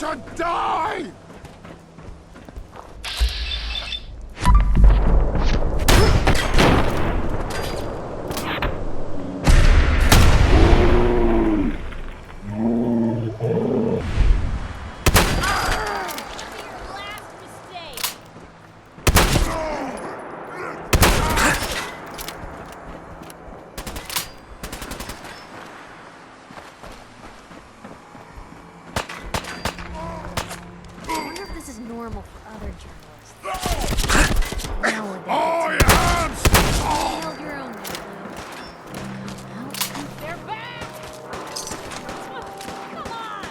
to die! Normal for other journalists. Nowadays, Oh, your hands! hold your own there, Lou. They're back! Come on!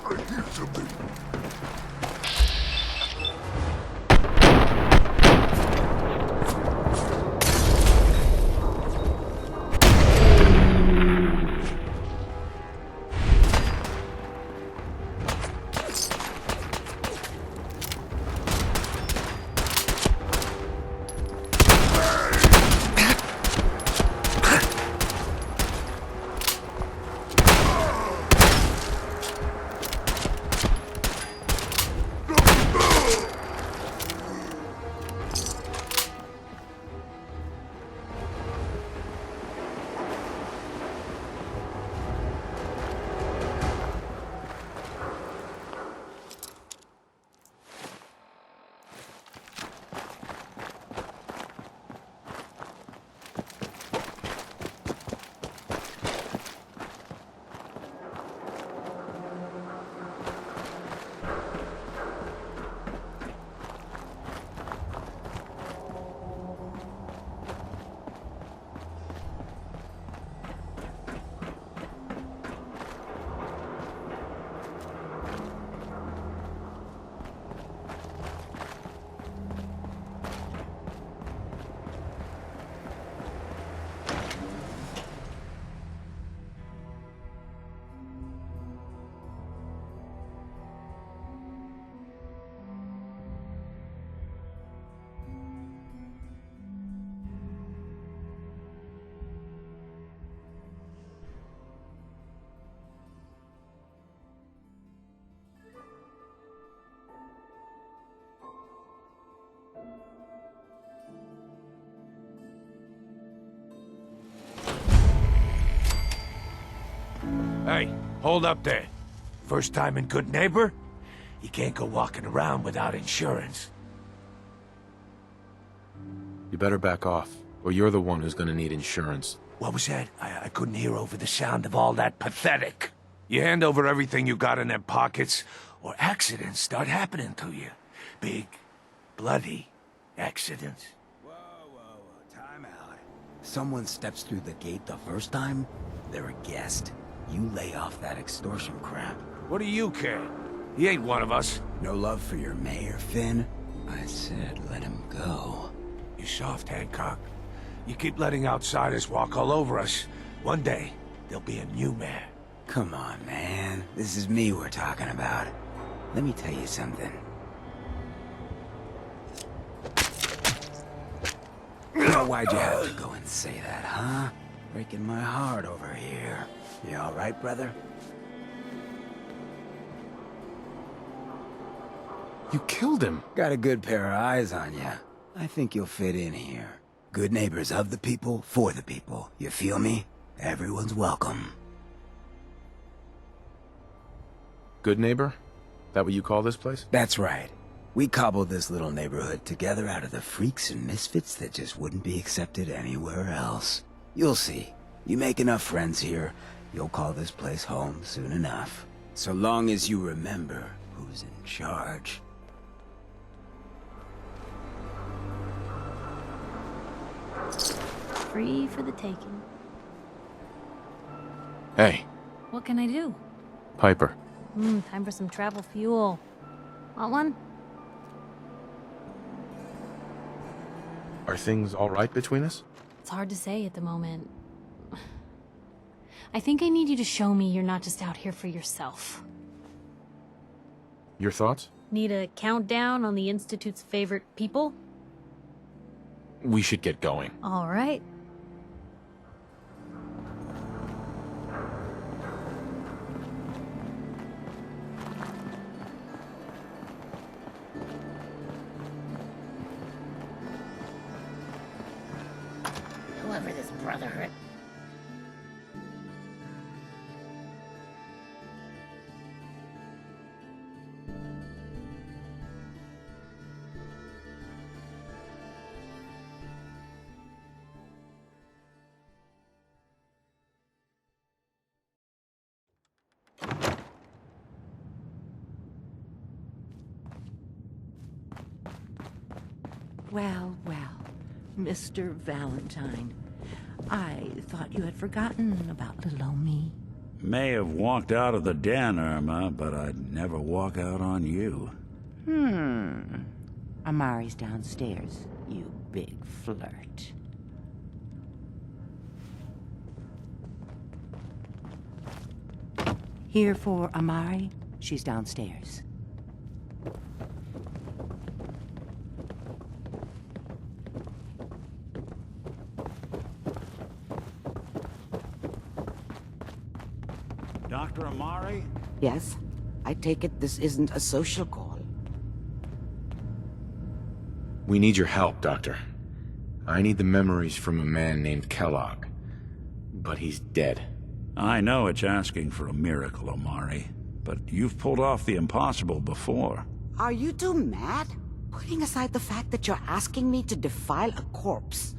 I hear something. Hey, hold up there. First time in Good Neighbor? You can't go walking around without insurance. You better back off, or you're the one who's gonna need insurance. What was that? I couldn't hear over the sound of all that pathetic. You hand over everything you got in them pockets, or accidents start happening to you. Big, bloody accidents. Whoa, time out. Someone steps through the gate the first time, they're a guest. You lay off that extortion crap. What do you care? He ain't one of us. No love for your mayor, Finn? I said let him go. You soft, Hancock. You keep letting outsiders walk all over us. One day, there'll be a new mayor. Come on, man. This is me we're talking about. Let me tell you something. Why'd you have to go and say that, huh? Breaking my heart over here. You all right, brother? You killed him! Got a good pair of eyes on you. I think you'll fit in here. Good neighbors of the people, for the people. You feel me? Everyone's welcome. Good neighbor? That what you call this place? That's right. We cobbled this little neighborhood together out of the freaks and misfits that just wouldn't be accepted anywhere else. You'll see. You make enough friends here, you'll call this place home soon enough. So long as you remember who's in charge. Free for the taking. Hey, What can I do? Piper. Time for some travel fuel. Want one? Are things all right between us? It's hard to say at the moment. I think I need you to show me you're not just out here for yourself. Your thoughts? Need a countdown on the Institute's favorite people? We should get going. All right. Whoever this Brotherhood... Well, Mr. Valentine. I thought you had forgotten about little old me. May have walked out of the den, Irma, but I'd never walk out on you. Amari's downstairs, you big flirt. Here for Amari? She's downstairs. Dr. Amari? Yes? I take it this isn't a social call. We need your help, Doctor. I need the memories from a man named Kellogg. But he's dead. I know it's asking for a miracle, Amari, but you've pulled off the impossible before. Are you two mad? Putting aside the fact that you're asking me to defile a corpse,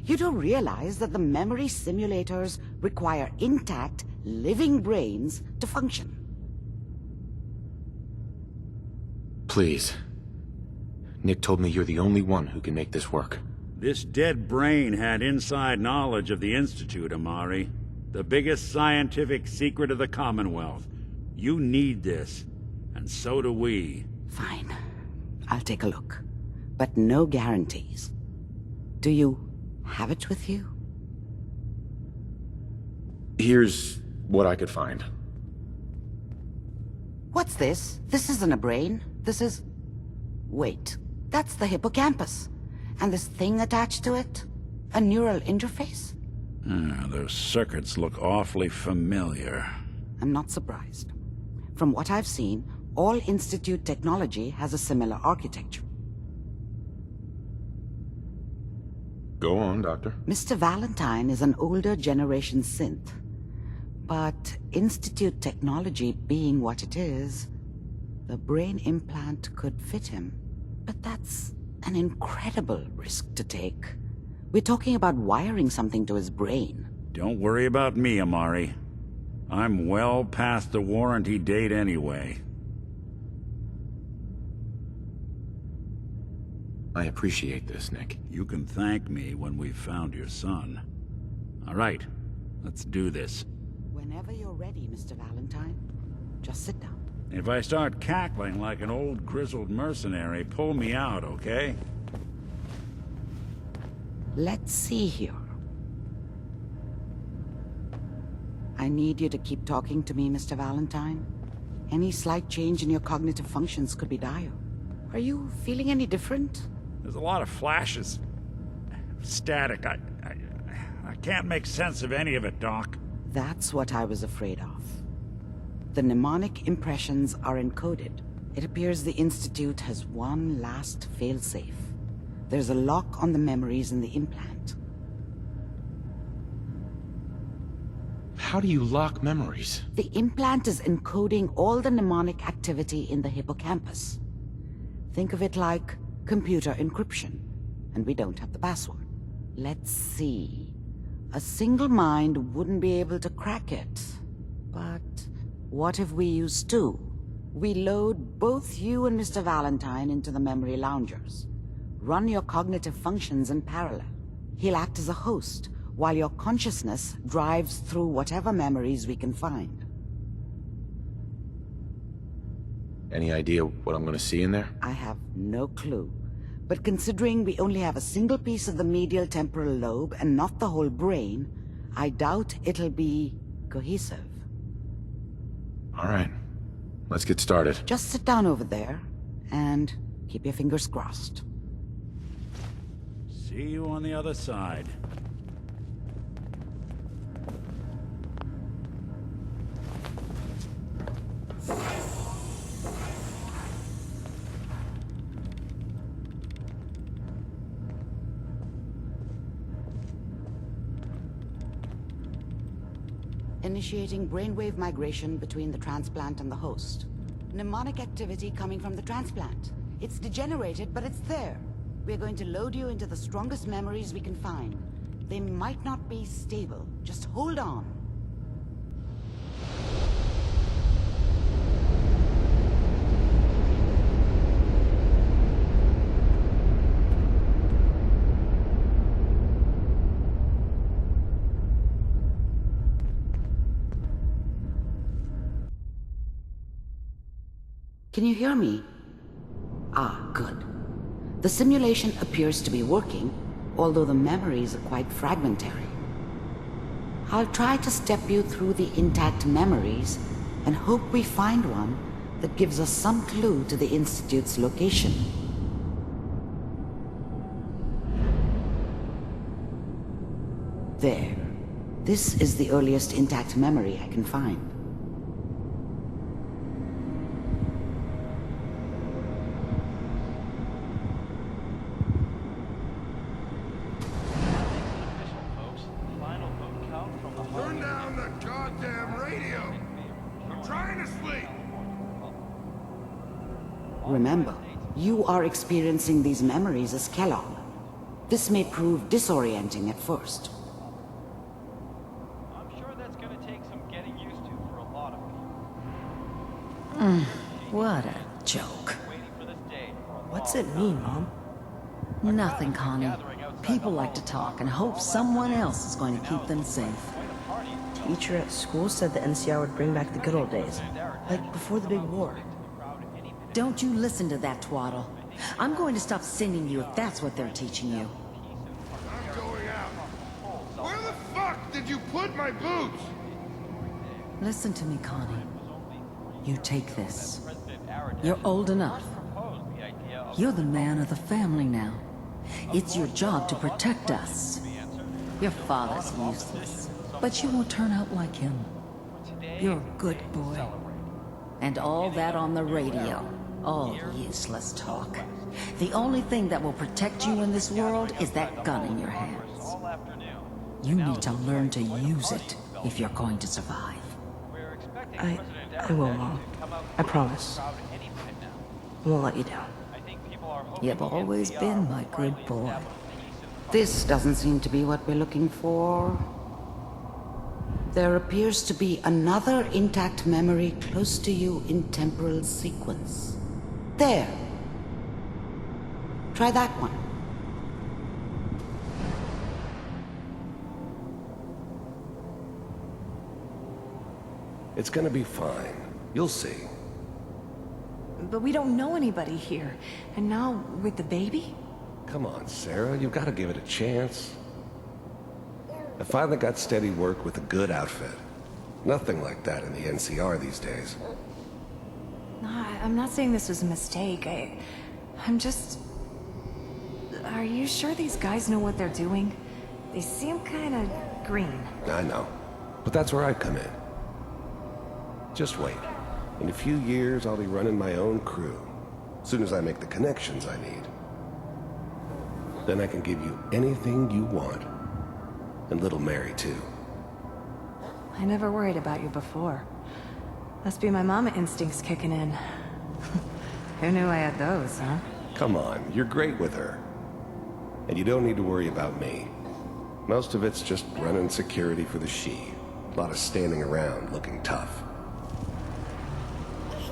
you do realize that the memory simulators require intact, living brains to function. Please. Nick told me you're the only one who can make this work. This dead brain had inside knowledge of the Institute, Amari. The biggest scientific secret of the Commonwealth. You need this, and so do we. Fine. I'll take a look. But no guarantees. Do you have it with you? Here's what I could find. What's this? This isn't a brain. This is... Wait. That's the hippocampus. And this thing attached to it? A neural interface? Those circuits look awfully familiar. I'm not surprised. From what I've seen, all Institute technology has a similar architecture. Go on, Doctor. Mr. Valentine is an older generation synth. But Institute technology being what it is, the brain implant could fit him. But that's an incredible risk to take. We're talking about wiring something to his brain. Don't worry about me, Amari. I'm well past the warranty date anyway. I appreciate this, Nick. You can thank me when we've found your son. All right, let's do this. Whenever you're ready, Mr. Valentine, just sit down. If I start cackling like an old grizzled mercenary, pull me out, okay? Let's see here. I need you to keep talking to me, Mr. Valentine. Any slight change in your cognitive functions could be dire. Are you feeling any different? There's a lot of flashes. Static. I can't make sense of any of it, Doc. That's what I was afraid of. The mnemonic impressions are encoded. It appears the Institute has one last failsafe. There's a lock on the memories in the implant. How do you lock memories? The implant is encoding all the mnemonic activity in the hippocampus. Think of it like computer encryption, and we don't have the password. Let's see. A single mind wouldn't be able to crack it. But what if we use two? We load both you and Mr. Valentine into the memory loungers. Run your cognitive functions in parallel. He'll act as a host, while your consciousness drives through whatever memories we can find. Any idea what I'm gonna see in there? I have no clue. But considering we only have a single piece of the medial temporal lobe and not the whole brain, I doubt it'll be cohesive. All right. Let's get started. Just sit down over there and keep your fingers crossed. See you on the other side. Initiating brainwave migration between the transplant and the host. Mnemonic activity coming from the transplant. It's degenerated, but it's there. We're going to load you into the strongest memories we can find. They might not be stable. Just hold on. Can you hear me? Ah, good. The simulation appears to be working, although the memories are quite fragmentary. I'll try to step you through the intact memories and hope we find one that gives us some clue to the Institute's location. There. This is the earliest intact memory I can find. Turn down the goddamn radio. I'm trying to sleep. Remember, you are experiencing these memories as Kellogg. This may prove disorienting at first. I'm sure that's gonna take some getting used to for a lot of people. What a joke. Waiting for this day for a What's long it mean, Mom? Nothing, Connie. People like to talk and hope someone else is going to keep them safe. Teacher at school said the NCR would bring back the good old days. Like before the big war. Don't you listen to that twaddle. I'm going to stop sending you if that's what they're teaching you. I'm going out. Where the fuck did you put my boots? Listen to me, Connie. You take this. You're old enough. You're the man of the family now. It's your job to protect us. Your father's useless, but you won't turn out like him. You're a good boy. And all that on the radio, all useless talk. The only thing that will protect you in this world is that gun in your hands. You need to learn to use it if you're going to survive. I will, Mom. I promise. I won't let you down. You've always been my good boy. This doesn't seem to be what we're looking for. There appears to be another intact memory close to you in temporal sequence. There. Try that one. It's gonna be fine. You'll see. But we don't know anybody here. And now, with the baby? Come on, Sarah, you've got to give it a chance. I finally got steady work with a good outfit. Nothing like that in the NCR these days. No, I'm not saying this was a mistake. I'm just... Are you sure these guys know what they're doing? They seem kind of green. I know. But that's where I come in. Just wait. In a few years, I'll be running my own crew. As soon as I make the connections I need. Then I can give you anything you want. And little Mary, too. I never worried about you before. Must be my mama instincts kicking in. Who knew I had those, huh? Come on, you're great with her. And you don't need to worry about me. Most of it's just running security for the she. A lot of standing around looking tough.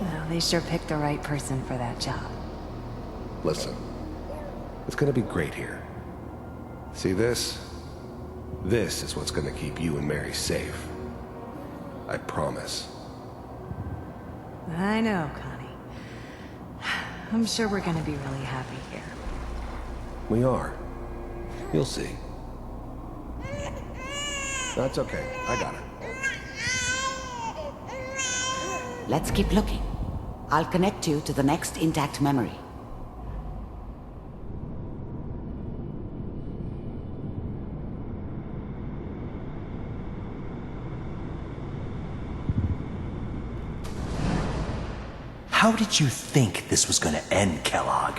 No, they sure picked the right person for that job. Listen, it's gonna be great here. See this? This is what's gonna keep you and Mary safe. I promise. I know, Connie. I'm sure we're gonna be really happy here. We are. You'll see. That's okay. I got it. Let's keep looking. I'll connect you to the next intact memory. How did you think this was gonna end, Kellogg?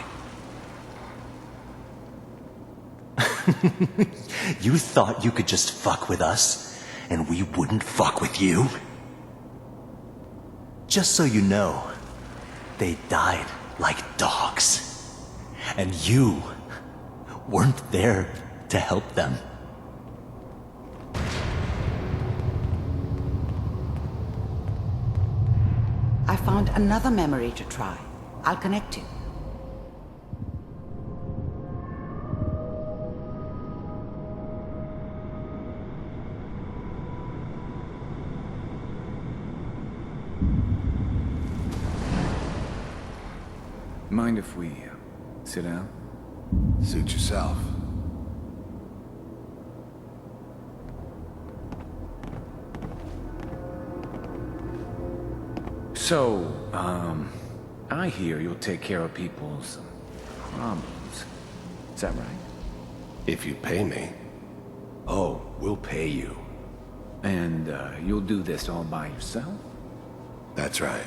You thought you could just fuck with us, and we wouldn't fuck with you? Just so you know, they died like dogs. And you weren't there to help them. I found another memory to try. I'll connect you. Mind if we sit down? Suit yourself. So, I hear you'll take care of people's problems. Is that right? If you pay me. Oh, we'll pay you. And, you'll do this all by yourself? That's right.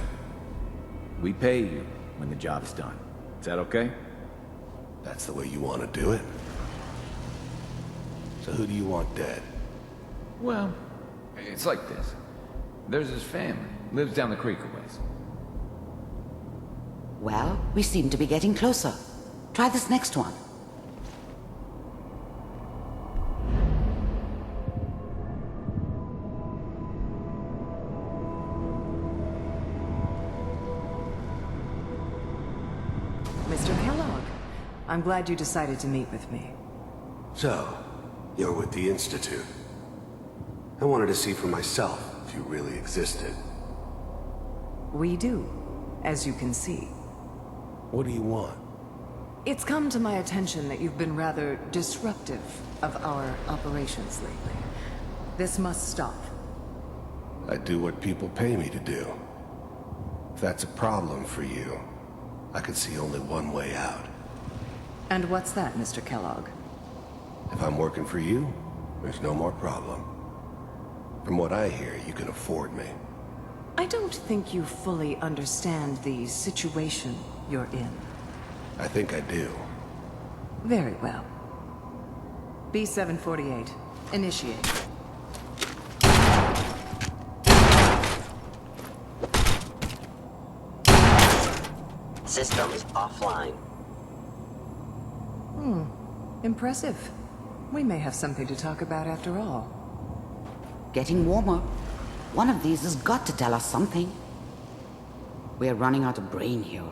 We pay you when the job's done. Is that okay? That's the way you want to do it? So who do you want dead? Well, it's like this. There's his family. Lives down the creek a ways. Well, we seem to be getting closer. Try this next one. Mr. Kellogg, I'm glad you decided to meet with me. So, you're with the Institute. I wanted to see for myself if you really existed. We do, as you can see. What do you want? It's come to my attention that you've been rather disruptive of our operations lately. This must stop. I do what people pay me to do. If that's a problem for you, I could see only one way out. And what's that, Mr. Kellogg? If I'm working for you, there's no more problem. From what I hear, you can afford me. I don't think you fully understand the situation you're in. I think I do. Very well. B-748, initiate. System is offline. Impressive. We may have something to talk about after all. Getting warmer. One of these has got to tell us something. We're running out of brain here.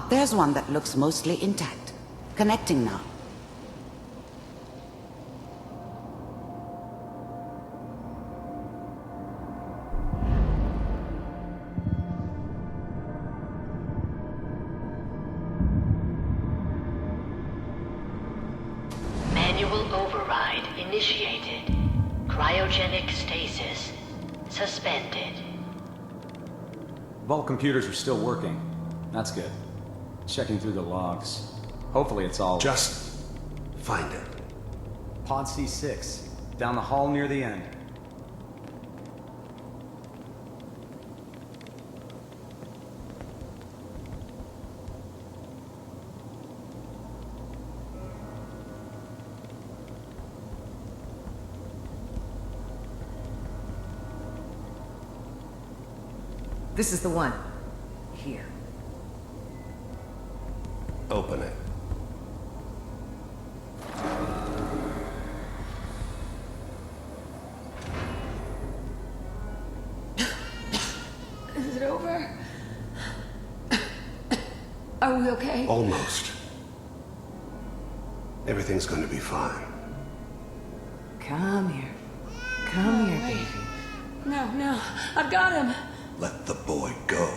There's one that looks mostly intact. Connecting now. Manual override initiated. Cryogenic stasis suspended. Vault computers are still working. That's good. Checking through the logs. Hopefully it's all... Just find it. Pod C6. Down the hall near the end. This is the one. Here. Open it. Is it over? Are we okay? Almost. Everything's gonna be fine. Come here. Come here, baby. No, I've got him. Let the boy go.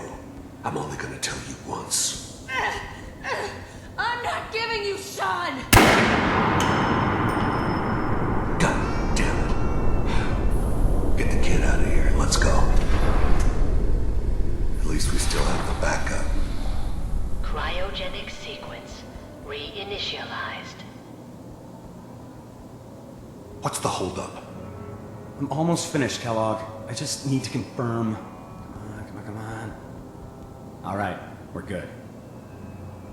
I'm only gonna tell you once. I'm not giving you Sean! God damn it. Get the kid out of here. Let's go. At least we still have the backup. Cryogenic sequence reinitialized. What's the holdup? I'm almost finished, Kellogg. I just need to confirm. Come on. All right, we're good.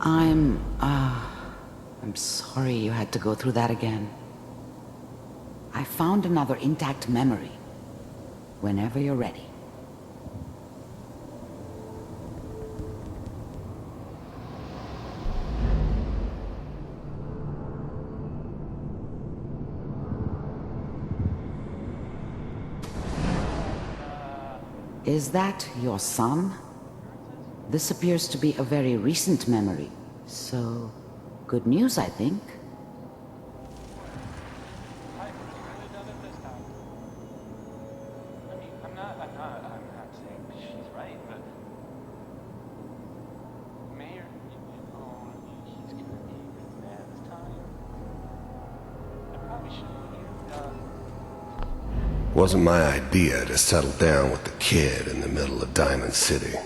I'm sorry you had to go through that again. I found another intact memory. Whenever you're ready. Is that your son? This appears to be a very recent memory, so good news, I think. I'm not saying she's right, but Mayor, he's gonna be mad this time. I probably shouldn't have. Wasn't my idea to settle down with the kid in the middle of Diamond City.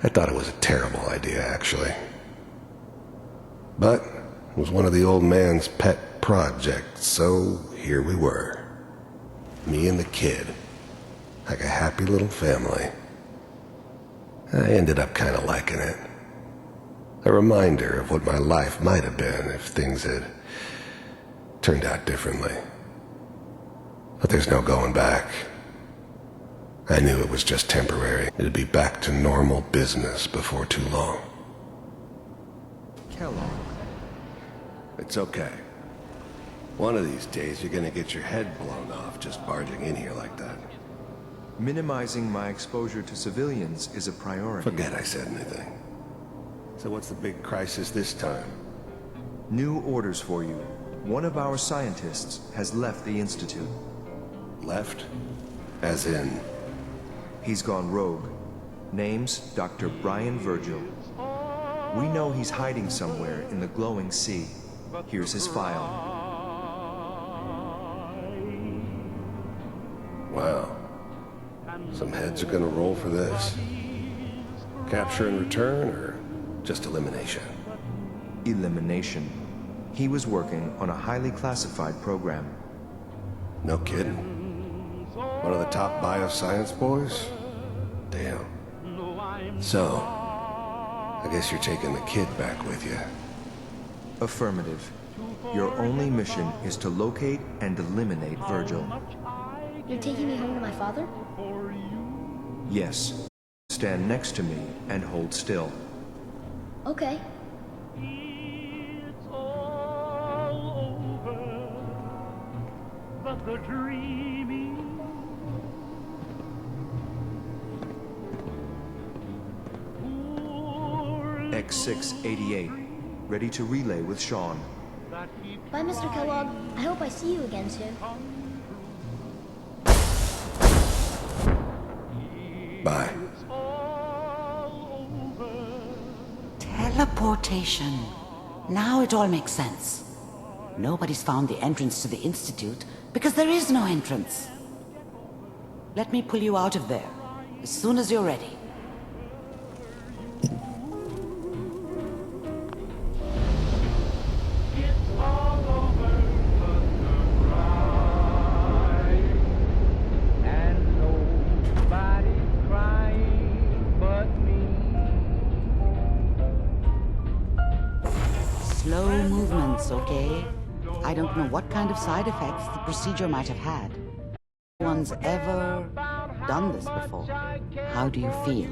I thought it was a terrible idea, actually. But it was one of the old man's pet projects, so here we were. Me and the kid. Like a happy little family. I ended up kind of liking it. A reminder of what my life might have been if things had turned out differently. But there's no going back. I knew it was just temporary. It'd be back to normal business before too long. Kellogg. It's okay. One of these days you're gonna get your head blown off just barging in here like that. Minimizing my exposure to civilians is a priority. Forget I said anything. So what's the big crisis this time? New orders for you. One of our scientists has left the Institute. Left? As in? He's gone rogue. Name's Dr. Brian Virgil. We know he's hiding somewhere in the glowing sea. Here's his file. Wow. Some heads are gonna roll for this. Capture and return, or just elimination? Elimination. He was working on a highly classified program. No kidding. One of the top bioscience boys? Damn. So, I guess you're taking the kid back with you. Affirmative. Your only mission is to locate and eliminate Virgil. You're taking me home to my father? Yes. Stand next to me and hold still. Okay. X688. Ready to relay with Sean. Bye, Mr. Kellogg. I hope I see you again soon. Bye. Teleportation. Now it all makes sense. Nobody's found the entrance to the Institute because there is no entrance. Let me pull you out of there as soon as you're ready. Slow movements, okay? I don't know what kind of side effects the procedure might have had. No one's ever done this before. How do you feel?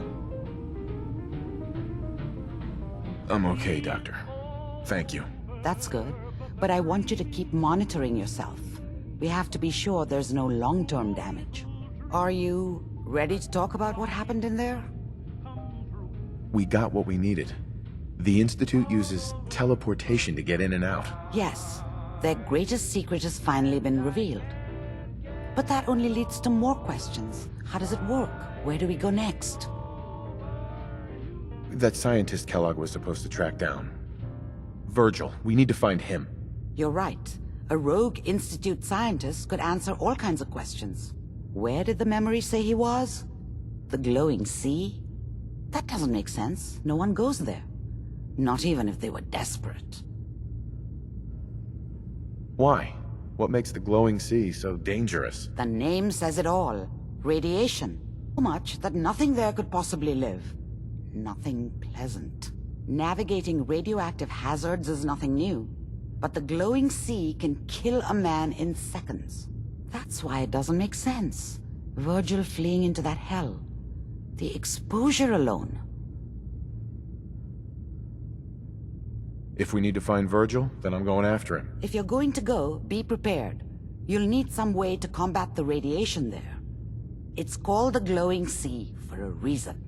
I'm okay, Doctor. Thank you. That's good, but I want you to keep monitoring yourself. We have to be sure there's no long-term damage. Are you ready to talk about what happened in there? We got what we needed. The Institute uses teleportation to get in and out. Yes, their greatest secret has finally been revealed. But that only leads to more questions. How does it work? Where do we go next? That scientist Kellogg was supposed to track down. Virgil, we need to find him. You're right. A rogue Institute scientist could answer all kinds of questions. Where did the memory say he was? The glowing sea? That doesn't make sense. No one goes there. Not even if they were desperate. Why? What makes the glowing sea so dangerous? The name says it all. Radiation. So much that nothing there could possibly live. Nothing pleasant. Navigating radioactive hazards is nothing new. But the glowing sea can kill a man in seconds. That's why it doesn't make sense. Virgil fleeing into that hell. The exposure alone. If we need to find Virgil, then I'm going after him. If you're going to go, be prepared. You'll need some way to combat the radiation there. It's called the glowing sea for a reason.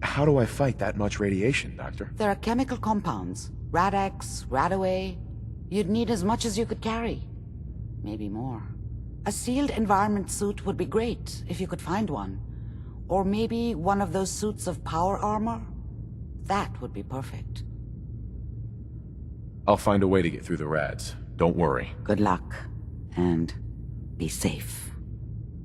How do I fight that much radiation, Doctor? There are chemical compounds. Rad-X, Radaway. You'd need as much as you could carry. Maybe more. A sealed environment suit would be great, if you could find one. Or maybe one of those suits of power armor? That would be perfect. I'll find a way to get through the rads. Don't worry. Good luck. And be safe.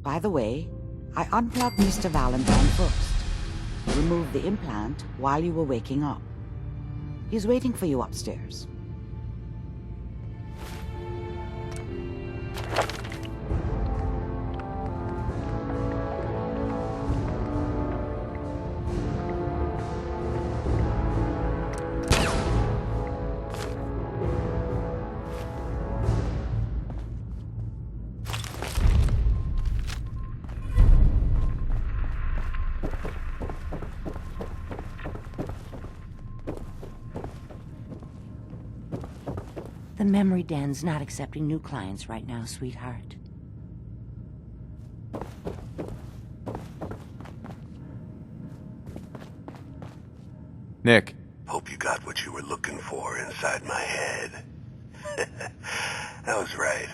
By the way, I unplugged Mr. Valentine first. Removed the implant while you were waking up. He's waiting for you upstairs. The memory den's not accepting new clients right now, sweetheart. Nick. Hope you got what you were looking for inside my head. I was right.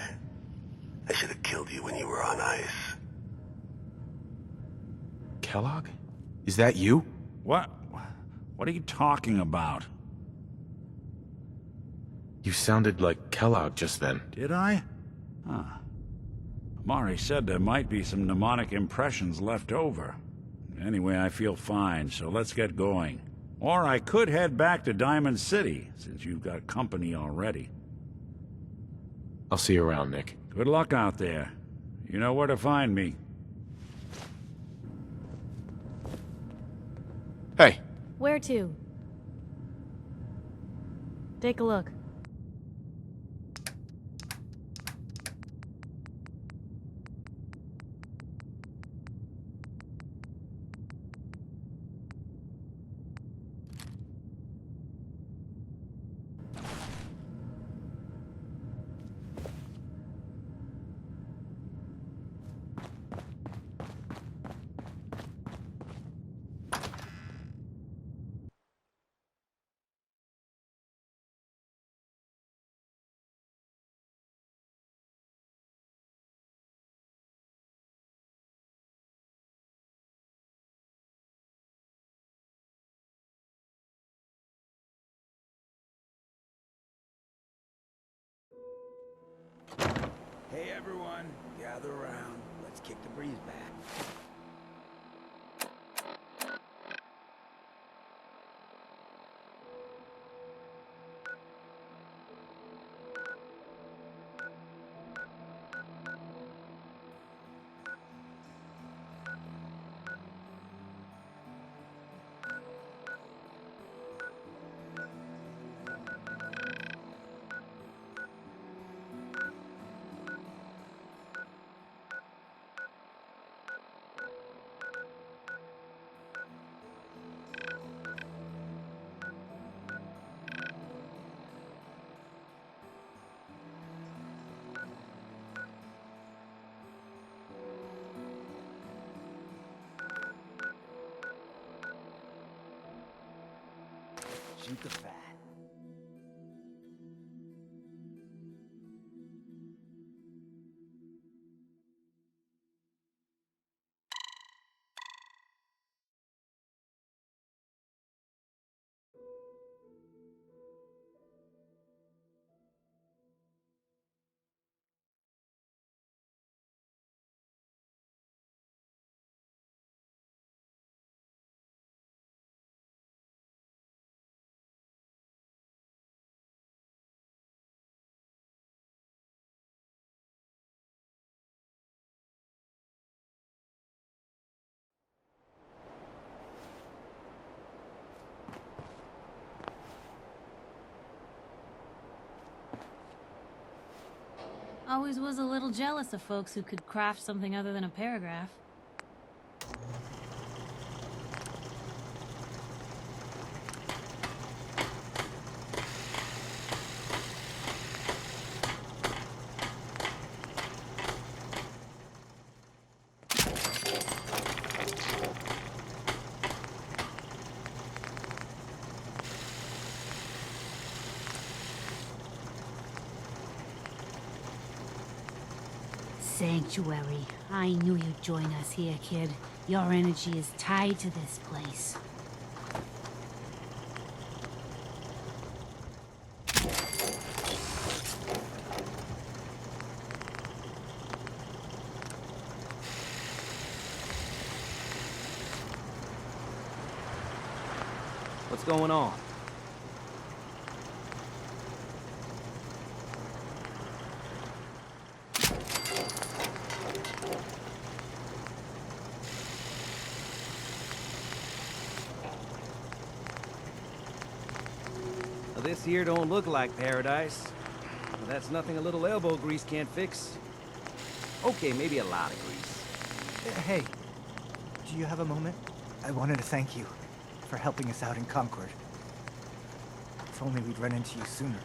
I should have killed you when you were on ice. Kellogg? Is that you? What? What are you talking about? You sounded like Kellogg just then. Did I? Huh. Amari said there might be some mnemonic impressions left over. Anyway, I feel fine, so let's get going. Or I could head back to Diamond City, since you've got company already. I'll see you around, Nick. Good luck out there. You know where to find me. Hey. Where to? Take a look. Hey everyone, gather around. Let's kick the breeze back. shoot the fat. Always was a little jealous of folks who could craft something other than a paragraph. Sanctuary. I knew you'd join us here, kid. Your energy is tied to this place. What's going on? This here don't look like paradise. But that's nothing a little elbow grease can't fix. Okay, maybe a lot of grease. Hey, do you have a moment? I wanted to thank you for helping us out in Concord. If only we'd run into you sooner.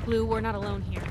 Blue, we're not alone here.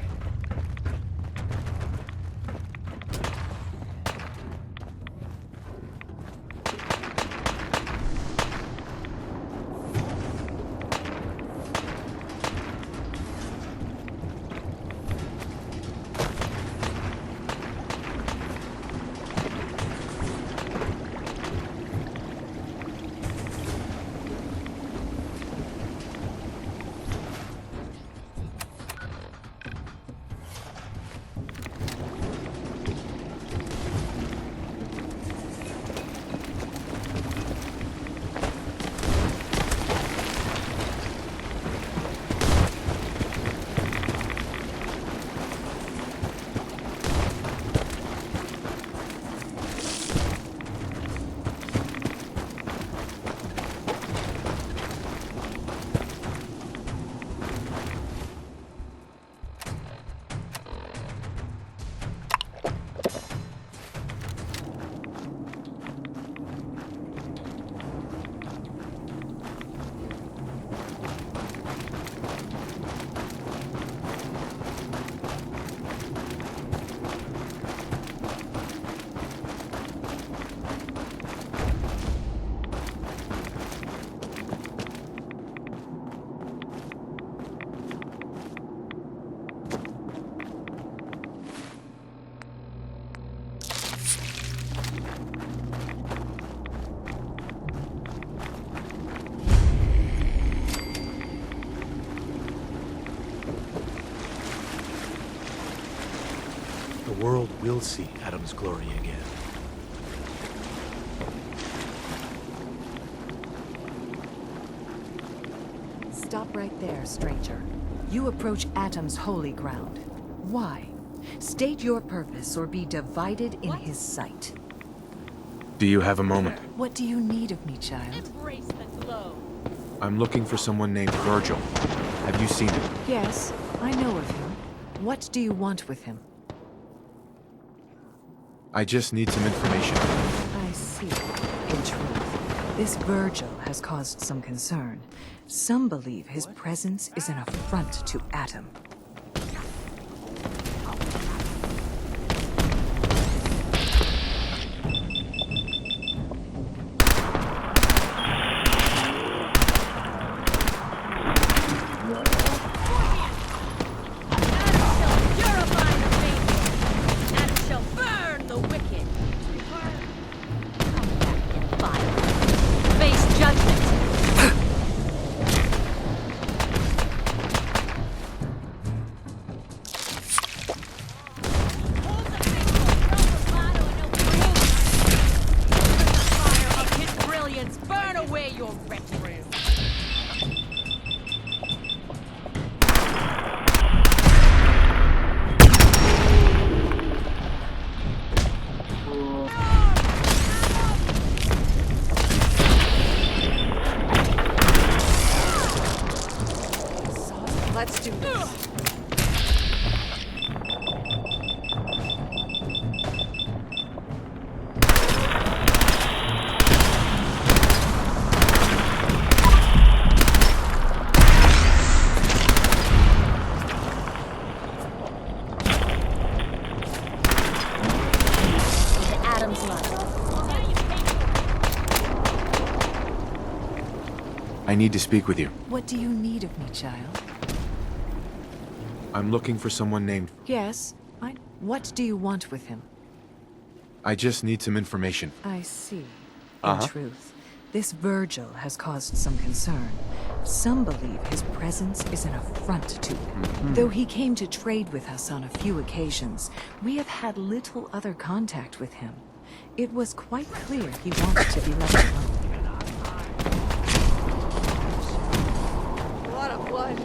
The world will see Adam's glory again. Stop right there, stranger. You approach Atom's holy ground. Why? State your purpose or be divided in his sight. Do you have a moment? What do you need of me, child? Embrace the glow. I'm looking for someone named Virgil. Have you seen him? Yes, I know of him. What do you want with him? I just need some information. I see. In truth, this Virgil has caused some concern. Some believe his presence is an affront to Atom. Let's do this. Adam's life. I need to speak with you. What do you need of me, child? I'm looking for someone named... Yes, what do you want with him? I just need some information. I see. In truth, this Virgil has caused some concern. Some believe his presence is an affront to him. Though he came to trade with us on a few occasions, we have had little other contact with him. It was quite clear he wanted to be left alone. A lot of blood.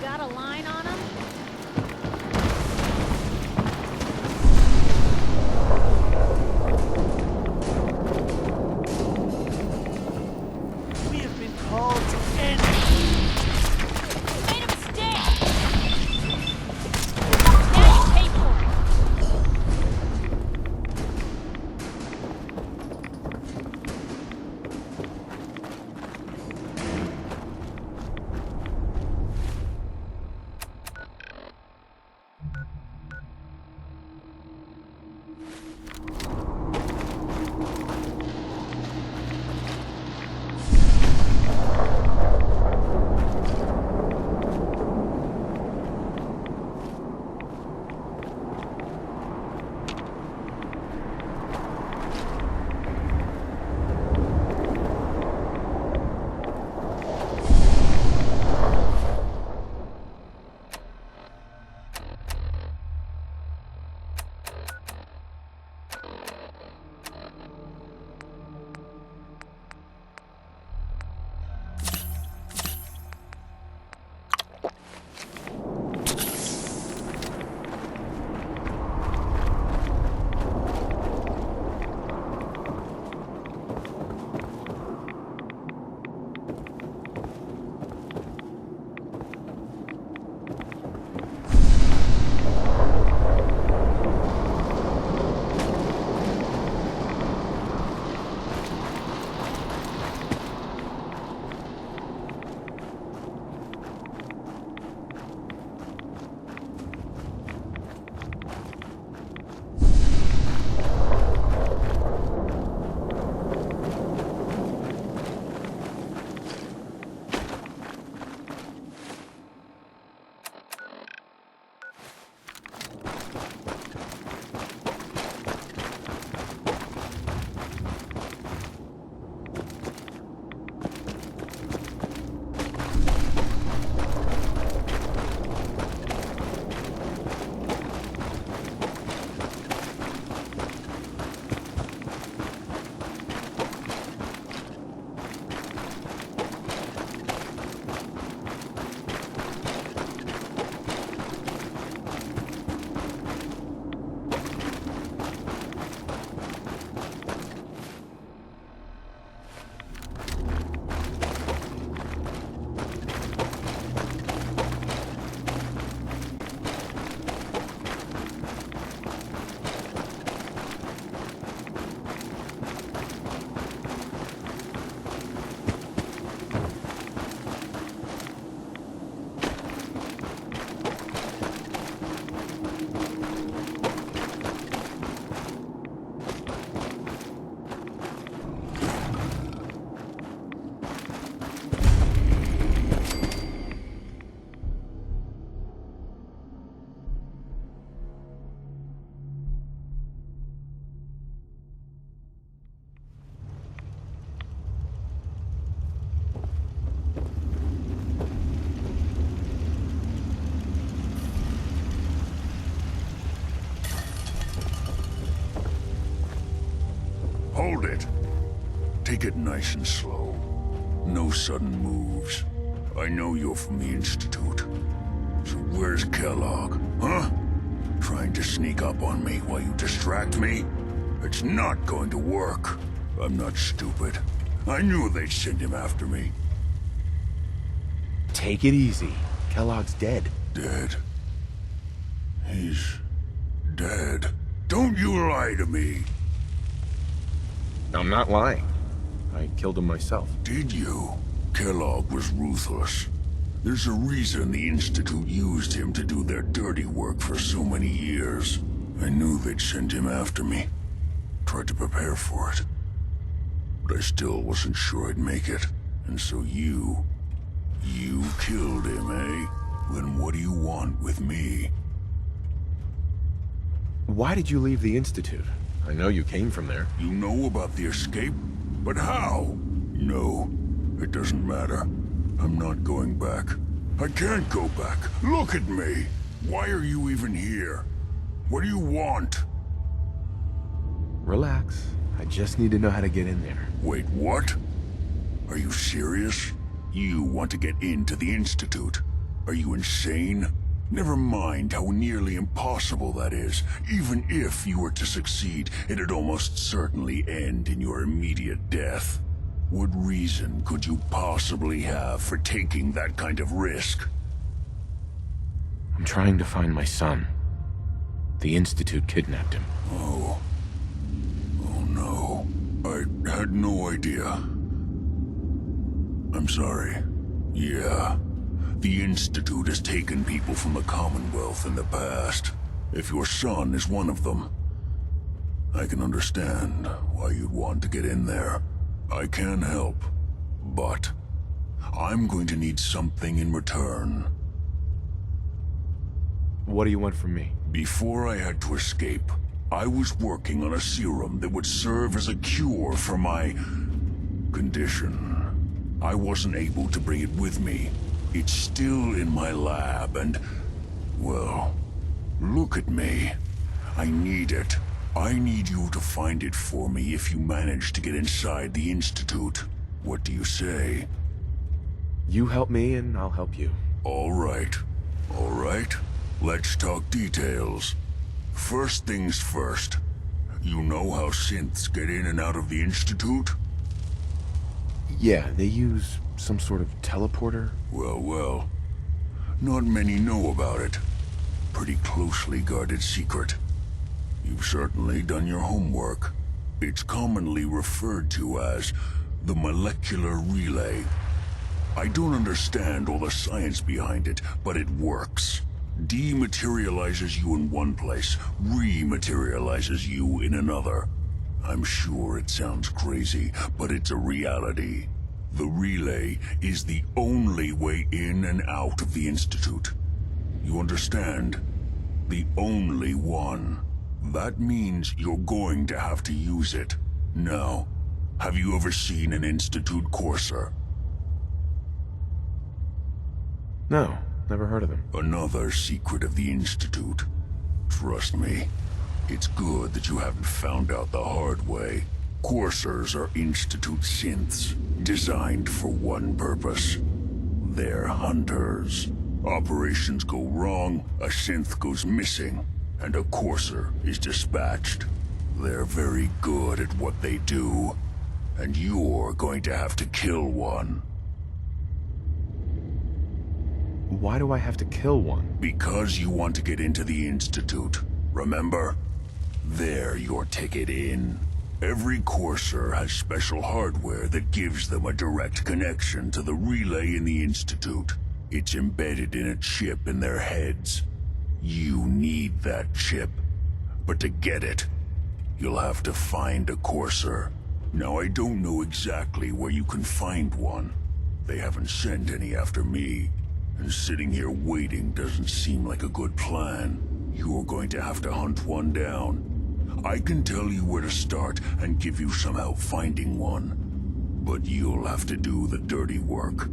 got a line on him? We have been called to end. You made a mistake! Now you pay for it! Hold it. Take it nice and slow. No sudden moves. I know you're from the Institute. So where's Kellogg, huh? Trying to sneak up on me while you distract me? It's not going to work. I'm not stupid. I knew they'd send him after me. Take it easy. Kellogg's dead. Dead? He's dead. Don't you lie to me. I'm not lying. I killed him myself. Did you? Kellogg was ruthless. There's a reason the Institute used him to do their dirty work for so many years. I knew they'd send him after me. Tried to prepare for it. But I still wasn't sure I'd make it. And so you killed him, eh? Then what do you want with me? Why did you leave the Institute? I know you came from there. You know about the escape? But how? No, it doesn't matter. I'm not going back. I can't go back. Look at me! Why are you even here? What do you want? Relax. I just need to know how to get in there. Wait, what? Are you serious? You want to get into the Institute? Are you insane? Never mind how nearly impossible that is. Even if you were to succeed, it'd almost certainly end in your immediate death. What reason could you possibly have for taking that kind of risk? I'm trying to find my son. The Institute kidnapped him. Oh. Oh no. I had no idea. I'm sorry. Yeah. The Institute has taken people from the Commonwealth in the past. If your son is one of them, I can understand why you'd want to get in there. I can help, but I'm going to need something in return. What do you want from me? Before I had to escape, I was working on a serum that would serve as a cure for my condition. I wasn't able to bring it with me. It's still in my lab and, well, look at me. I need it. I need you to find it for me if you manage to get inside the Institute. What do you say? You help me and I'll help you. All right. All right. Let's talk details. First things first. You know how synths get in and out of the Institute? Yeah, they use some sort of teleporter? Well, well. Not many know about it. Pretty closely guarded secret. You've certainly done your homework. It's commonly referred to as the molecular relay. I don't understand all the science behind it, but it works. Dematerializes you in one place, rematerializes you in another. I'm sure it sounds crazy, but it's a reality. The relay is the only way in and out of the Institute. You understand? The only one. That means you're going to have to use it. Now, have you ever seen an Institute courser? No, never heard of them. Another secret of the Institute. Trust me, it's good that you haven't found out the hard way. Coursers are Institute synths, designed for one purpose. They're hunters. Operations go wrong, a synth goes missing, and a courser is dispatched. They're very good at what they do, and you're going to have to kill one. Why do I have to kill one? Because you want to get into the Institute, remember? They're your ticket in. Every courser has special hardware that gives them a direct connection to the relay in the Institute. It's embedded in a chip in their heads. You need that chip. But to get it, you'll have to find a courser. Now, I don't know exactly where you can find one. They haven't sent any after me. And sitting here waiting doesn't seem like a good plan. You're going to have to hunt one down. I can tell you where to start and give you some help finding one. But you'll have to do the dirty work.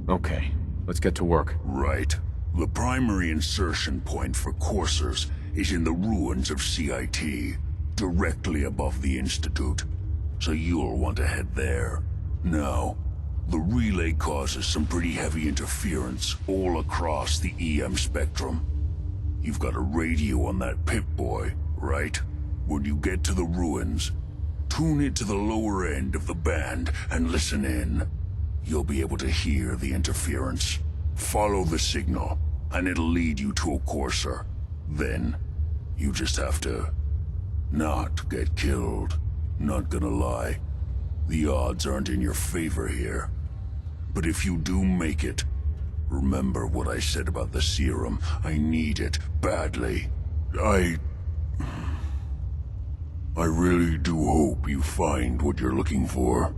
Okay, let's get to work. Right. The primary insertion point for coursers is in the ruins of CIT, directly above the Institute. So you'll want to head there. Now, the relay causes some pretty heavy interference all across the EM spectrum. You've got a radio on that Pip-Boy, right? When you get to the ruins, tune it to the lower end of the band and listen in. You'll be able to hear the interference. Follow the signal, and it'll lead you to a courser. Then, you just have to not get killed. Not gonna lie, the odds aren't in your favor here. But if you do make it, remember what I said about the serum. I need it badly. I really do hope you find what you're looking for.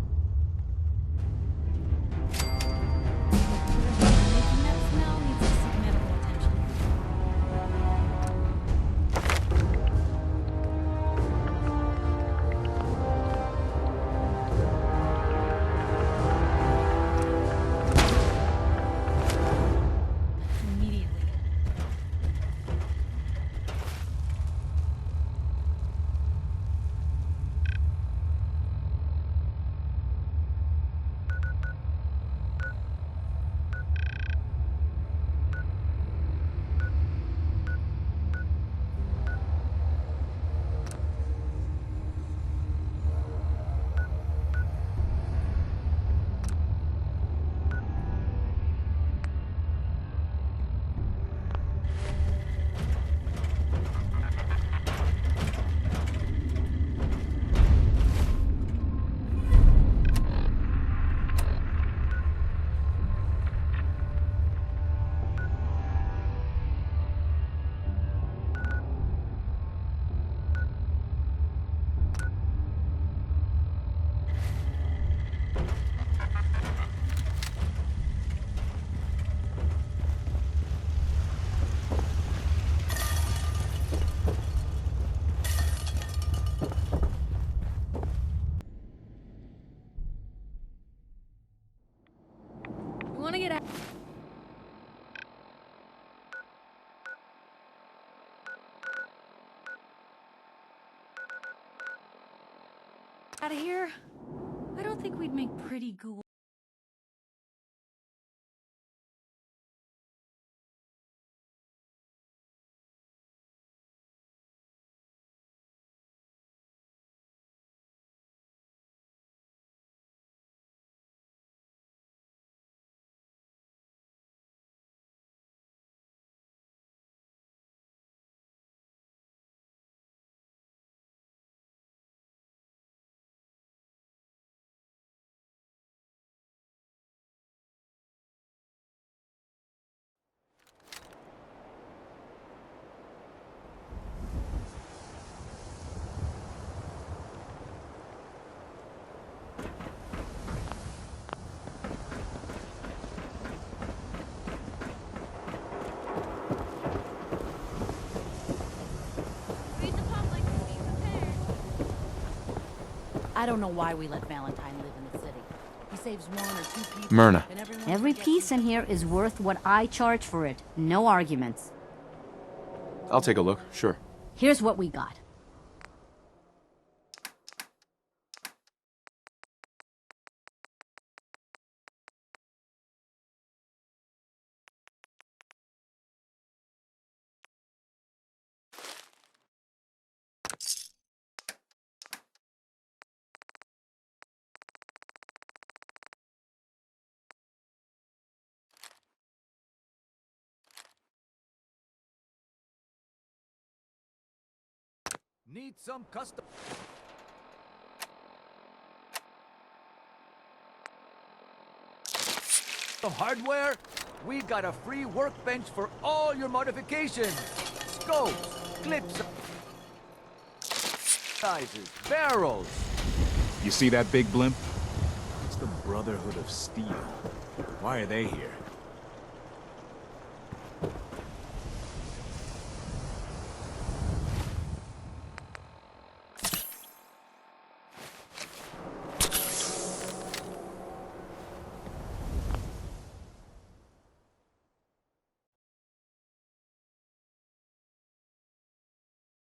Out of here? I don't think we'd make pretty ghouls. I don't know why we let Valentine live in the city. He saves one or two people. Myrna. and everyone Every forgets piece in here is worth what I charge for it. No arguments. I'll take a look, sure. Here's what we got. Need some custom... hardware? We got a free workbench for all your modifications. Scopes, clips, sizes, barrels. You see that big blimp? It's the Brotherhood of Steel. Why are they here?